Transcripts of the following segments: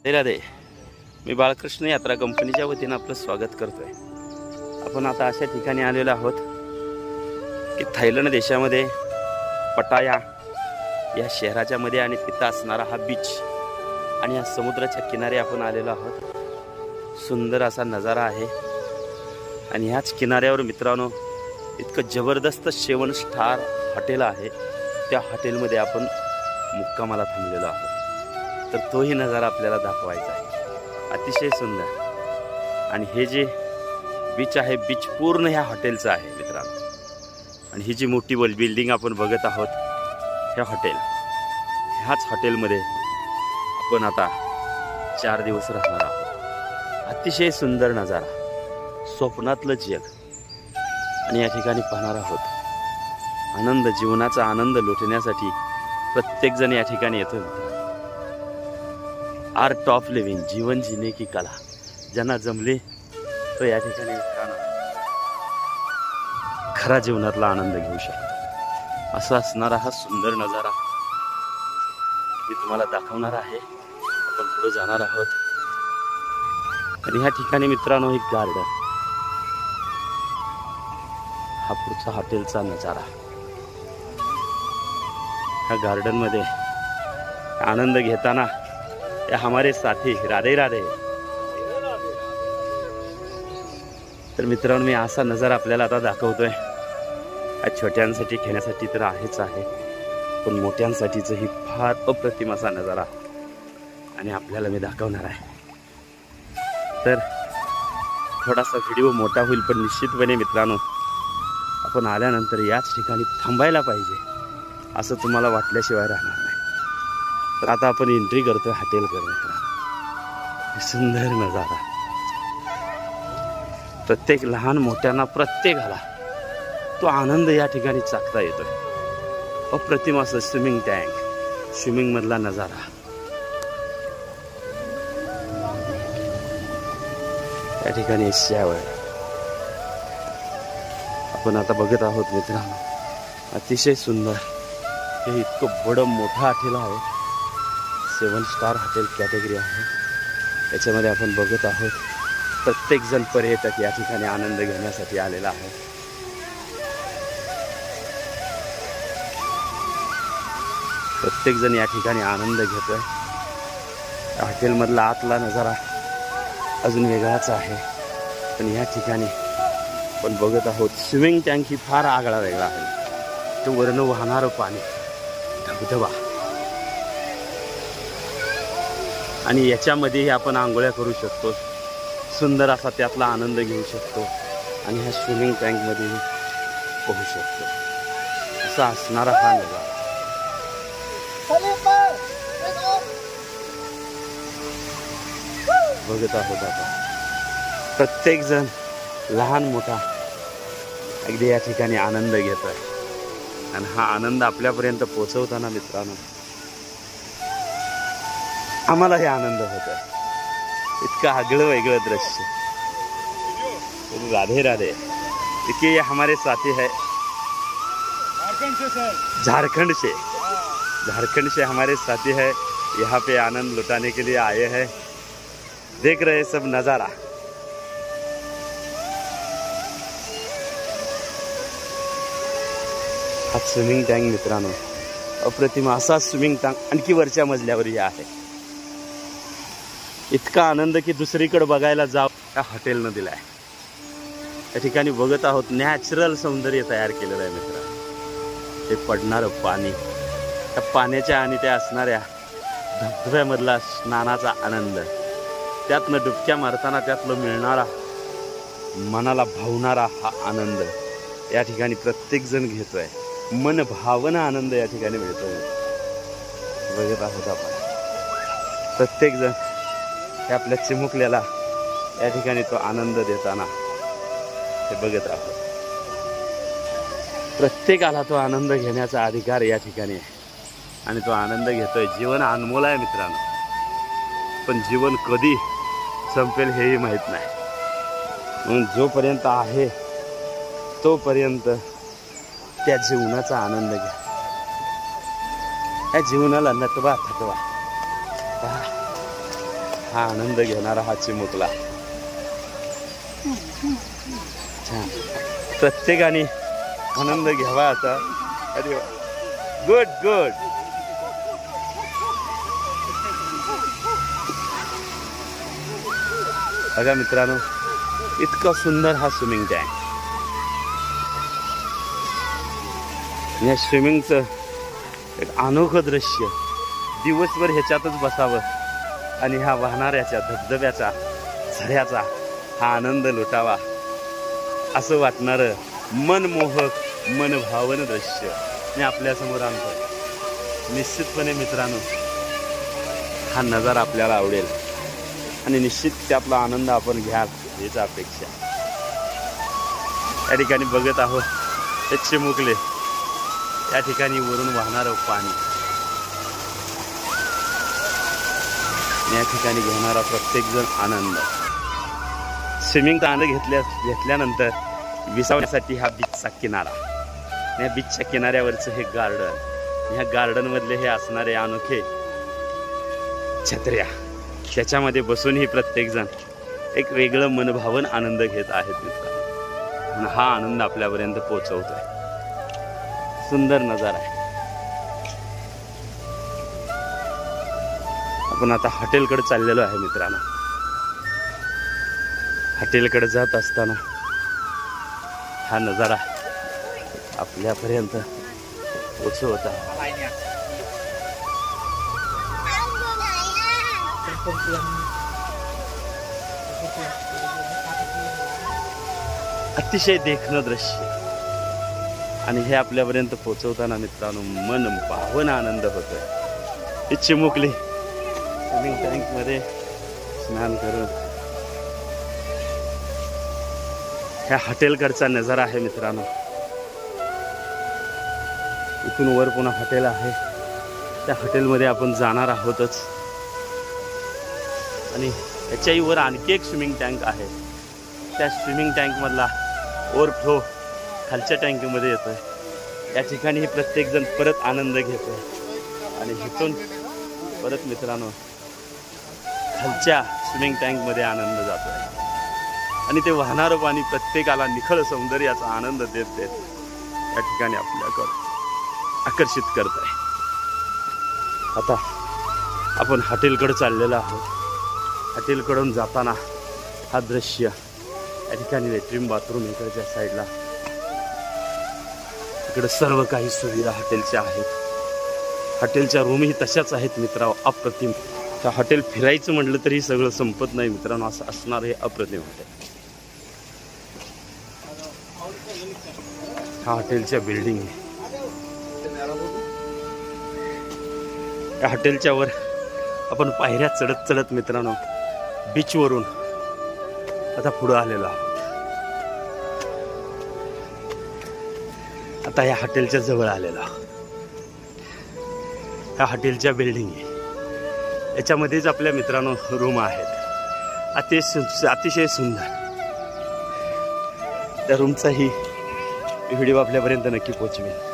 राधे, मी बाळकृष्ण यात्रा कंपनीच्या वतीनं आपलं स्वागत करतोय। आपण आता अशा ठिकाणी आलेलो आहोत की थायलंड देशामध्ये पटाया या शहराच्या मध्ये आणि तिथं असणारा हा बीच आणि या समुद्राच्या किनारे आपण आलेलो आहोत। सुंदर असा नजारा आहे आणि ह्याच किनाऱ्यावर मित्रांनो इतकं जबरदस्त 7 स्टार हॉटेल आहे। त्या हॉटेलमध्ये आपण मुक्कामाला थांबलेलो आहोत, तर तोही नजारा आपल्याला दाखवायचा आहे। अतिशय सुंदर आणि हे जे बीच आहे, बीच पूर्ण ह्या हॉटेलचं आहे मित्रांनो। आणि ही जी मोठी बिल्डिंग आपण बघत आहोत हे हॉटेल, ह्याच हॉटेलमध्ये आपण आता 4 दिवस राहणार आहोत। अतिशय सुंदर नजारा, स्वप्नातलं जग आणि या ठिकाणी पाहणार आहोत। आनंद, जीवनाचा आनंद लुटण्यासाठी प्रत्येक जण या ठिकाणी येतो। आर्ट ऑफ लिव्हिंग, जीवन जीने की कला, ज्यांना जमले तो या ठिकाणी खरा जीवनातला आनंद घेऊ शकतो। असा असणारा हा सुंदर नजारा मी तुम्हाला दाखवणार आहे। आपण पुढे जाणार आहोत आणि ह्या ठिकाणी मित्रांनो एक गार्डन, हा पुढचा हॉटेलचा नजारा। ह्या गार्डन मध्ये आनंद घेताना ये हमारे साथी राधे राधे। तर मित्रांनो मी असा नजारा आपल्याला आता दाखवतोय। छोट्यांसाठी खेळण्यासाठी तर आहेच आहे, पण मोठ्यांसाठीच ही फार अप्रतिम असा नजारा आणि आपल्याला मी दाखवणार आहे। तर थोडासा व्हिडिओ मोठा होईल, पण निश्चितपणे मित्रांनो आपण आल्यानंतर याच ठिकाणी थांबायला पाहिजे असं तुम्हाला वाटल्याशिवाय राहणार नाही। तर आता आपण एंट्री करतोय हॉटेलकडे मित्रांनो। सुंदर नजारा, प्रत्येक लहान मोठ्यांना प्रत्येकाला तो आनंद या ठिकाणी चाखता येतोय। अप्रतिम असं स्विमिंग टँक, स्विमिंग मधला नजारा या ठिकाणी शावर आपण आता बघत आहोत मित्रांनो। अतिशय सुंदर हे इतकं बडं मोठं हॉटेल आहे, 7 स्टार हॉटेल कॅटेगरी आहे। याच्यामध्ये आपण बघत आहोत प्रत्येक जण पर्यटक या ठिकाणी आनंद घेण्यासाठी आलेला आहे। प्रत्येक जण या ठिकाणी आनंद घेतोय। हॉटेल मधला आतला नजारा अजून वेगळाच आहे, पण या ठिकाणी आपण बघत आहोत स्विमिंग टँक ही फार आगळा वेगळा आहे। तो वरनं वाहणारं पाणी, धबधबा, आणि याच्यामध्येही आपण आंघोळ्या करू शकतो। सुंदर असा त्यातला आनंद घेऊ शकतो आणि ह्या स्विमिंग टँक मध्ये पोहू शकतो। असा असणारा हा नजारा बघत आहोत आपण। प्रत्येक जण लहान मोठा अगदी या ठिकाणी आनंद घेतोय आणि हा आनंद आपल्यापर्यंत पोहोचवताना मित्रांनो आम्हाला हे आनंद होतोय। इतकं आगळं वेगळं दृश्य। राधे राधे। देखिए ये हमारे साथी है झारखंड से हमारे साथी है। यहाँ पे आनंद लुटाने के लिए आए हैं, देख रहे सब नजारा। हा स्विमिंग टँक मित्रांनो अप्रतिम असा स्विमिंग टँक आणखी वरच्या मजल्यावरही आहे। इतका आनंद की दुसरीकडे बघायला जाव त्या हॉटेलनं दिलाय। या ठिकाणी बघत आहोत नॅचरल सौंदर्य तयार केलेलं आहे मित्रांनो। ते पडणारं पाणी, त्या पाण्याच्या आणि त्या असणाऱ्या धबधब्यामधला स्नानाचा आनंद, त्यातनं डुबक्या मारताना त्यातलं मिळणारा मनाला भावणारा हा आनंद या ठिकाणी प्रत्येक जण घेतोय। मन भावना आनंद या ठिकाणी मिळतोय। बघत आहोत आपण प्रत्येक जण हे आपल्या चिमुकल्याला या ठिकाणी तो आनंद देताना हे बघत आहोत। प्रत्येकाला तो आनंद घेण्याचा अधिकार या ठिकाणी आहे आणि तो आनंद घेतोय। जीवन अनमोल आहे मित्रांनो, पण जीवन कधी संपेल हेही माहित नाही। म्हणून जोपर्यंत आहे तोपर्यंत त्या जीवनाचा आनंद घ्या। या जीवनाला नटवा थटवा। हा आनंद घेणारा हा चिमुकला. छान, प्रत्येकाने आनंद घ्यावा आता. अरे गुड गुड. बघा मित्रांनो, इतका सुंदर हा स्विमिंग टँक. या स्विमिंगचं एक अनोखं दृश्य. दिवसभर ह्याच्यातच बसावं आणि ह्या वाहणाऱ्याच्या धबधब्याचा झऱ्याचा हा आनंद लुटावा असं वाटणारं मनमोहक मनभावन दृश्य मी आपल्यासमोर आणतो. निश्चितपणे मित्रांनो, हा नजारा आपल्याला आवडेल आणि निश्चित त्यातला आनंद आपण घ्याल हीच अपेक्षा. या ठिकाणी बघत आहोत ते चिमुकले, या ठिकाणी वरून वाहणारं पाणी, या ठिकाणी घेणारा प्रत्येकजण आनंद. स्विमिंगचा आनंद घेतल्यानंतर विसावण्यासाठी हा बीचचा किनारा, या बीचच्या किनाऱ्यावरचं हे गार्डन, ह्या गार्डन मधले हे असणारे अनोखे छत्र्या, त्याच्यामध्ये बसूनही प्रत्येकजण एक वेगळं मनभावन आनंद घेत आहेत मित्रांनो. हा आनंद आपल्यापर्यंत पोहोचवतोय. सुंदर नजारा आहे. आपण आता हॉटेलकडे चाललेलो आहे मित्रांनो. हॉटेलकडे जात असताना हा नजारा आपल्यापर्यंत पोहोचवत आहे. अतिशय देखणं दृश्य आणि हे आपल्यापर्यंत पोहोचवताना मित्रांनो मन भावन आनंद होतोय. हे चिमुकले स्विमिंग टँक मध्ये स्नान करून ह्या हॉटेलकडचा नजारा आहे मित्रांनो. इथून वर पुन्हा हॉटेल आहे, त्या हॉटेलमध्ये आपण जाणार आहोतच. आणि याच्याही वर आणखी एक स्विमिंग टँक आहे. त्या स्विमिंग टँकमधला ओव्हरफ्लो खालच्या टँकमध्ये येतोय. या ठिकाणी प्रत्येकजण परत आनंद घेतोय आणि इथून परत मित्रांनो खालच्या स्विमिंग टँकमध्ये आनंद जातोय. आणि ते वाहणारं पाणी प्रत्येकाला निखळ सौंदर्याचा आनंद देत देत या ठिकाणी आपल्याकडे आकर्षित करत आहे. आता आपण हॉटेलकडे चाललेलो आहोत. हॉटेलकडून जाताना हा दृश्य, या ठिकाणी लेट्रिन बाथरूम इकडच्या साईडला, इकडे सर्व काही सुविधा हॉटेलच्या आहेत. हॉटेलच्या रूमही तशाच आहेत मित्रांनो, अप्रतिम. त्या हॉटेल फिरायचं म्हटलं तरी सगळं संपत नाही मित्रांनो, असं असणार हे अप्रतिम हॉटेल. हा हॉटेलच्या बिल्डिंग आहे. या हॉटेलच्या वर आपण पायऱ्या चढत चढत मित्रांनो बीचवरून आता पुढे आलेलो आहोत. आता या हॉटेलच्या जवळ आलेलो आहोत. ह्या हॉटेलच्या बिल्डिंग आहे, याच्यामध्येच आपल्या मित्रांनो रूम आहेत. अतिशय सुंदर. त्या रूमचाही व्हिडिओ आपल्यापर्यंत नक्की पोहोचवेल.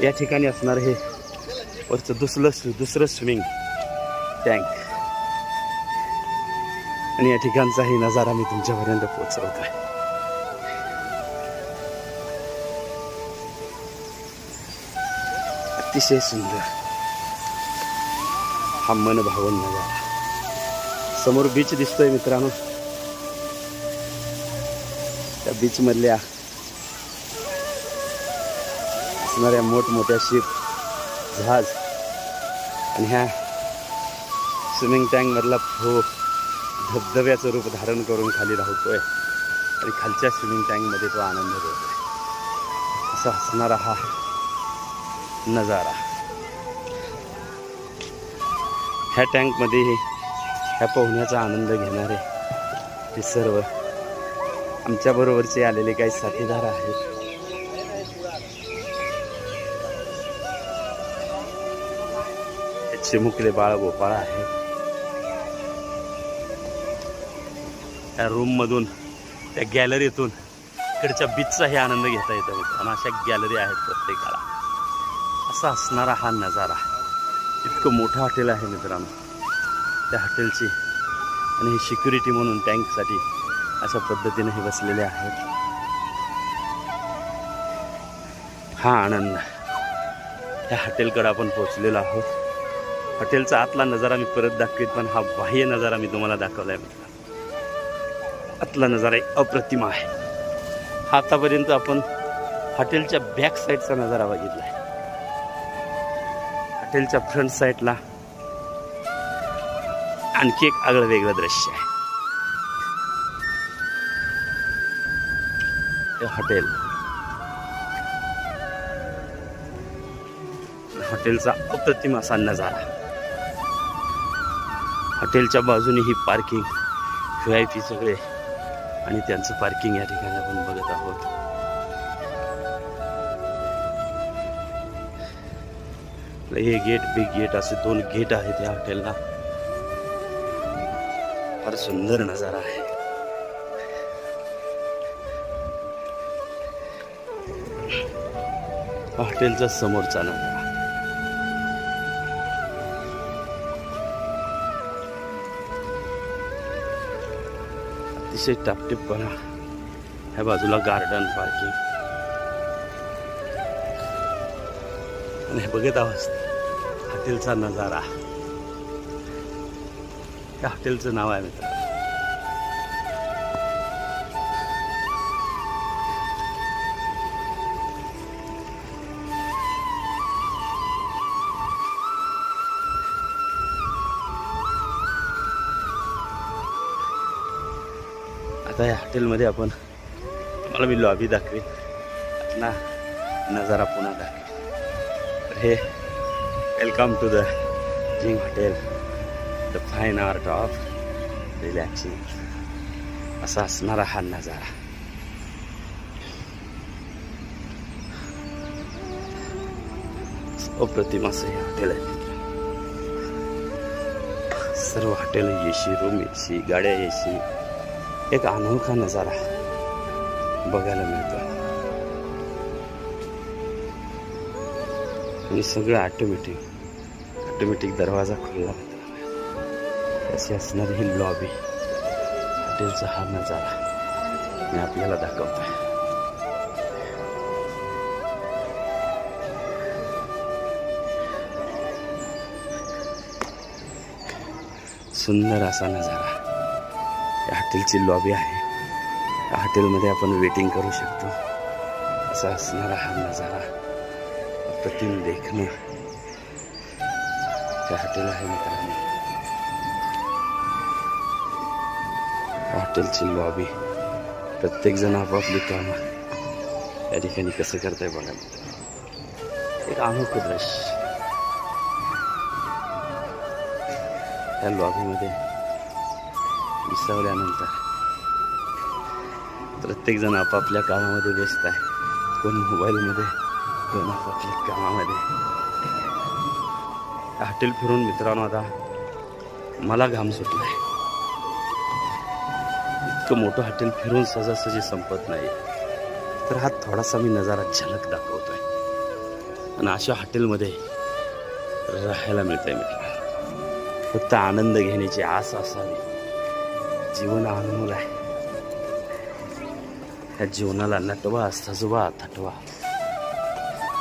या ठिकाणी असणार हे वरचं दुसरं स्विमिंग टँक आणि या ठिकाणचाही नजारा मी तुमच्यापर्यंत पोहोचवतोय. अतिशय सुंदर हा मनभावन नजारा. समोर बीच दिसतोय मित्रांनो. त्या बीच मधल्या असणाऱ्या मोठमोठ्या शिप, जहाज आणि ह्या स्विमिंग टँक मधला फ्लो धबधब्याचं रूप धारण करून खाली राहतोय आणि खालच्या स्विमिंग टँक मध्ये तो आनंद होतोय. असा असणारा हा नजारा. ह्या टँक मध्ये ह्या पोहण्याचा आनंद घेणारे हे सर्व आमच्या बरोबरचे आलेले काही साथीदार आहेत. चिमुकले बाळ गोपाळ आहेत. त्या रूम मधून, त्या गॅलरीतून इकडच्या बीचचाही आनंद घेता येतो मित्रांनो. अशा गॅलरी आहेत प्रत्येकाला. असा असणारा हा नजारा. इतकं मोठं हॉटेल आहे मित्रांनो. त्या हॉटेलची आणि हे सिक्युरिटी म्हणून टँकसाठी अशा पद्धतीने हे बसलेले आहेत. हा आनंद. ह्या हॉटेलकडे आपण पोहोचलेलो आहोत. हॉटेलचा आतला नजारा मी परत दाखवीत, पण हा बाह्य नजारा मी तुम्हाला दाखवलाय. आतला नजारा एक अप्रतिम आहे. आतापर्यंत आपण हॉटेलच्या बॅक साईडचा नजारा बघितलाय. हॉटेलच्या फ्रंट साईडला आणखी एक आगळं वेगळं दृश्य आहे. हे हॉटेलचा अप्रतिम असा नजारा. हॉटेलच्या बाजूने ही पार्किंग, VIP सगळे आणि त्यांचं पार्किंग या ठिकाणी आपण बघत आहोत. हे गेट, बिग गेट असे 2 गेट आहेत या हॉटेलला. फार सुंदर नजारा आहे. हॉटेलचा समोरचा नजारा अतिशय टापटीपपणा. ह्या बाजूला गार्डन, पार्किंग आणि हे बघत आहोत हॉटेलचा नजारा. त्या हॉटेलचं नाव आहे मित्र आता या हॉटेलमध्ये आपण तुम्हाला मी लॉबी दाखवेन, ना नजारा पुन्हा दाखवेन. तर हे welcome to the Jing hotel, the fine art of relaxing असा असणारा हा नजारा. अप्रतिम असं हे हॉटेल आहे. सर्व हॉटेल AC, रूम AC, गाड्या AC. एक अनोखा नजारा बघायला मिळतो आणि सगळं ऑटोमॅटिक दरवाजा खुला होता. अशी असणारी ही लॉबी, हॉटेलचा हा नजारा मी आपल्याला दाखवतोय. सुंदर असा नजारा. या हॉटेलची लॉबी आहे. या हॉटेलमध्ये आपण वेटिंग करू शकतो. असा असणारा हा नजारा, अप्रतिम देखणं त्या हॉटेल आहे मित्रांनो. हॉटेलची लॉबी, प्रत्येक जण आपापली कामं या ठिकाणी कसं करताय बघा मित्रांनो. एक अनोखं दृश्य. त्या लॉबीमध्ये विसावल्यानंतर प्रत्येक जण आपापल्या कामामध्ये व्यस्त आहे. कोण मोबाईलमध्ये, कोण आपापल्या कामामध्ये. हॉटेल फिरून मित्रांनो आता मला घाम सुटलाय. इतकं मोठं हॉटेल फिरून सहजासहजी संपत नाही. तर हा थोडासा मी नजारा झलक दाखवतोय. आणि अशा हॉटेलमध्ये राहायला मिळतंय मित्रांनो. फक्त आनंद घेण्याची आस असावी. जीवन अनमोल आहे. या जीवनाला नटवा, सजवा, थटवा,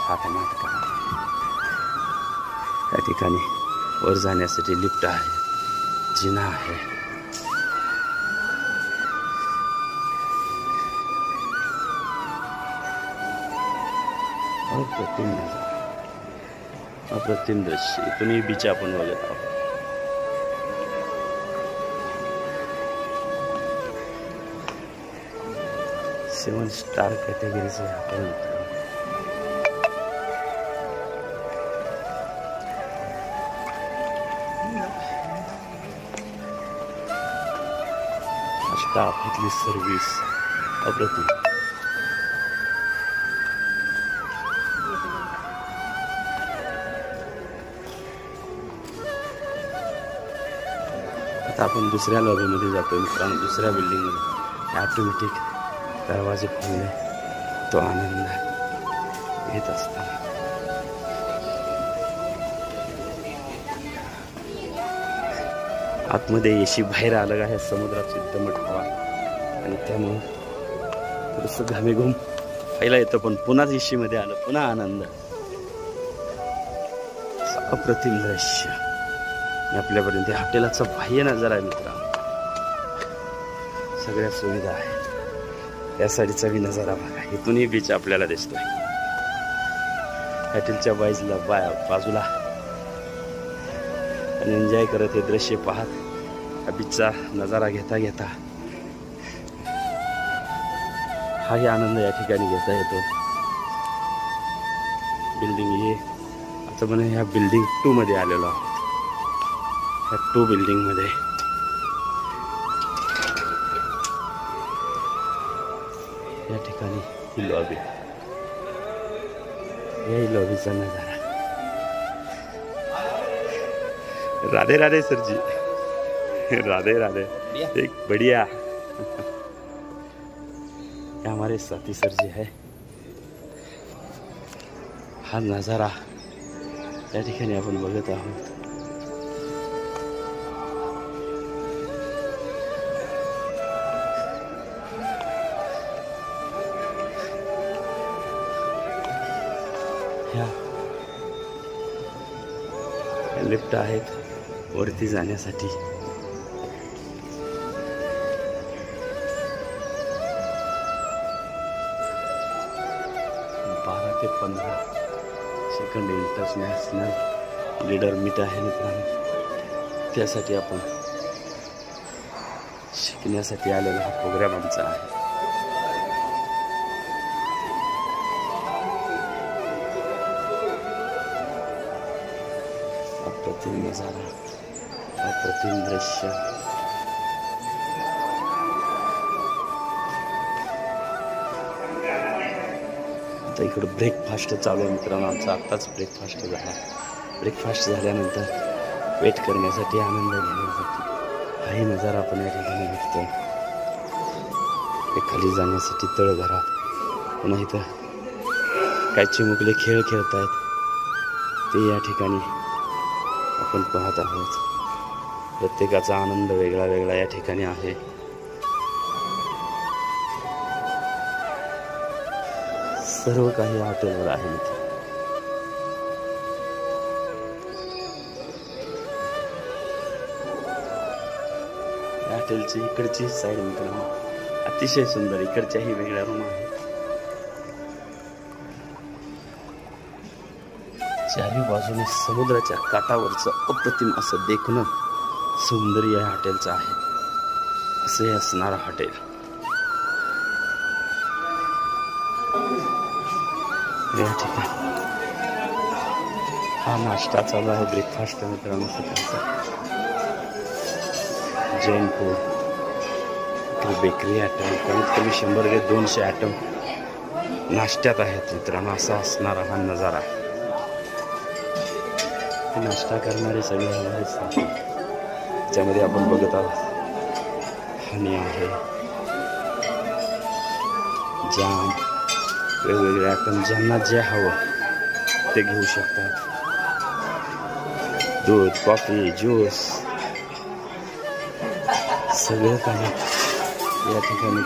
थाटमाट करा. या ठिकाणी वर जाण्यासाठी लिफ्ट आहे, जिना आहे. अप्रतिम नजारा, अप्रतिम दृश्य. इथूनही बीच आपण बघत आहोत. 7 स्टार कॅटेगरीचे हॉटेल. स्टाफ, इथली सर्विस अप्रतिम. आता आपण दुसऱ्या लॉबीमध्ये जातो मित्रांनो. दुसऱ्या बिल्डिंगमध्ये ऑटोमॅटिक दरवाजे खुलले, तो आनंद घेत असताना आतमध्ये एशी बाहेर आलं आहे समुद्राची दमट हवा आणि त्यामुळं थोडंसं घामेघूम व्हायला येतं, पण पुन्हाच एशी मध्ये आलं, पुन्हा आनंद. अप्रतिम दृश्य आपल्यापर्यंत हॉटेलाचा बाह्य नजारा आहे मित्रांनो. सगळ्या सुविधा आहे. या साईडचा बी नजारा बघा, इथूनही बीच आपल्याला दिसतोय. हॉटेलच्या बाजूला आणि एन्जॉय करत हे दृश्य पाहत हा बीचचा नजारा घेता घेता हाही आनंद या ठिकाणी घेता येतो. बिल्डिंग हे आता म्हणून ह्या बिल्डिंग 2 मध्ये आलेलो आहोत. ह्या 2 बिल्डिंग मध्ये या ठिकाणी ही लॉबी, यही लॉबीचा नजारा. राधे राधे सर जी, राधे राधे, एक बढ़िया. ये हमारे साथी सर जी है. हा नजारा या ठिकाणी आपण बघत आहोत. लिफ्ट आहेत वरती जाण्यासाठी. ते 15 सेकंड इंटरनॅशनल लीडर मीट आहे मित्रांनो. त्यासाठी आपण शिकण्यासाठी आलेला हा प्रोग्राम आमचा आहे. अप्रतिम नजारा, अप्रतिम दृश्य. आता इकडं ब्रेकफास्ट चालू आहे मित्रांनो. आमचा आत्ताच ब्रेकफास्ट झाला. ब्रेकफास्ट झाल्यानंतर वेट करण्यासाठी, आनंद घेण्यासाठी हाही नजारा आपण या ठिकाणी बघतो. खाली जाण्यासाठी तळघरात पुन्हा इथं काय चिमुकले खेळ खेळत आहेत ते या ठिकाणी आपण पाहत आहोत. प्रत्येकाचा आनंद वेगळा वेगळा या ठिकाणी आहे. सर्व काही हॉटेलवर आहे मित्र. हॉटेलची इकडची साईड मित्रांनो अतिशय सुंदर. इकडच्याही वेगळ्या रूम आहेत. चारी बाजूने समुद्राच्या काठावरचं अप्रतिम असं देखणं सौंदर्य या हॉटेलचं आहे. असे असणारं हॉटेल. या ठिकाणी हा नाश्ता चालू आहे, ब्रेकफास्ट मित्रांनो सकाळचा. जैन फूड बेकरी आयटम कमीत कमी 100 ते 200 आयटम नाश्त्यात आहेत मित्रांनो. असा असणारा हा नजारा. नाश्ता करणारे सगळे हमारे साथी. त्याच्यामध्ये आपण बघत आहोत हनी आहे, जाम, वेगवेगळे आयटम ज्यांना जे हवं ते घेऊ शकतात. दूध, कॉफी, ज्यूस सगळं काही या ठिकाणी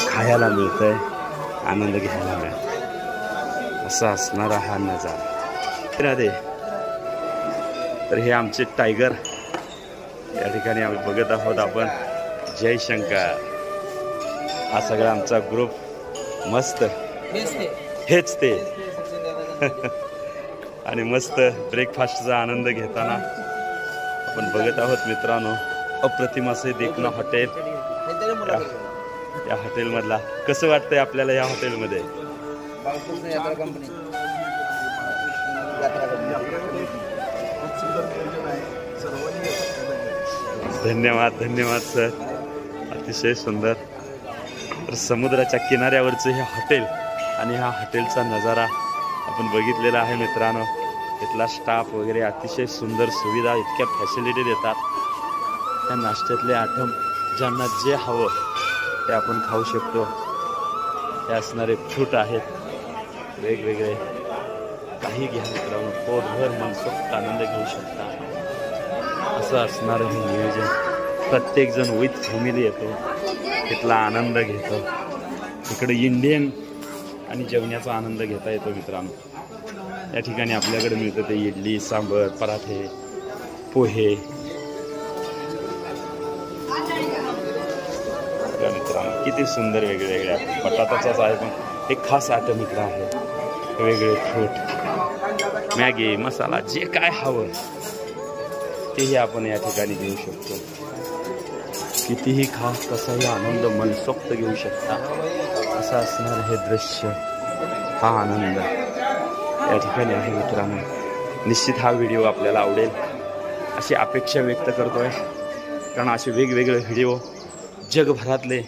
खायला मिळतंय, आनंद घ्यायला मिळतो. असा असणारा हा नजारा. राधे. तर हे आमचे टायगर या ठिकाणी आम्ही बघत आहोत आपण. जय शंकर. हा सगळा आमचा ग्रुप मस्त, हेच ते आणि मस्त ब्रेकफास्टचा आनंद घेताना आपण बघत आहोत मित्रांनो. अप्रतिम असे देखणं हॉटेल. या हॉटेलमधला कसं वाटतंय आपल्याला या हॉटेलमध्ये? धन्यवाद, धन्यवाद सर. अतिशय सुंदर. तर समुद्राच्या किनाऱ्यावरचं हे हॉटेल आणि हा हॉटेलचा नजारा आपण बघितलेला आहे मित्रांनो. इथला स्टाफ वगैरे अतिशय सुंदर सुविधा, इतक्या फॅसिलिटी देतात. त्या नाश्त्यातले आयटम ज्यांना जे हवं ते आपण खाऊ शकतो. हे असणारे फ्रूट आहेत वेगवेगळे. काही घ्या मित्रांनो, पोटभर मनसोक्त आनंद घेऊ शकता. असं असणारं हे नियोजन. प्रत्येकजण विथ फॅमिली येतो, तिथला आनंद घेतो. इकडे इंडियन आणि जेवणाचा आनंद घेता येतो मित्रांनो. या ठिकाणी आपल्याकडे मिळतं ते इडली, सांबर, पराठे, पोहे. मित्रांनो किती सुंदर वेगळे आहे. बटाटाचाच आहे पण एक खास आयटम इकडं आहे. वेगळे फ्रूट, मॅगी, मसाला, जे काय हवं तेही आपण या ठिकाणी घेऊ शकतो. कितीही खास कसाही आनंद मनसोक्त घेऊ शकता. असं असणार हे दृश्य, हा आनंद या ठिकाणी आहे मित्रांनो. निश्चित हा व्हिडिओ आपल्याला आवडेल अशी अपेक्षा व्यक्त करतोय, कारण असे वेगवेगळे व्हिडिओ जगभरातले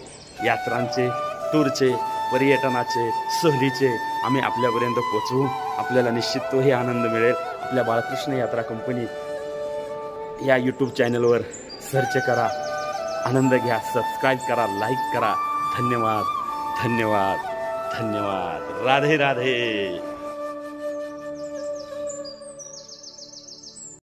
यात्रांचे, टूरचे, पर्यटनाचे, सहलीचे आम्ही आपल्यापर्यंत पोचवू. आपल्याला निश्चित तोही आनंद मिळेल. आपल्या बाळकृष्ण यात्रा कंपनी या यूट्यूब चॅनलवर सर्च करा, आनंद घ्या, सबस्क्राईब करा, लाईक करा. धन्यवाद, धन्यवाद, धन्यवाद. राधे राधे.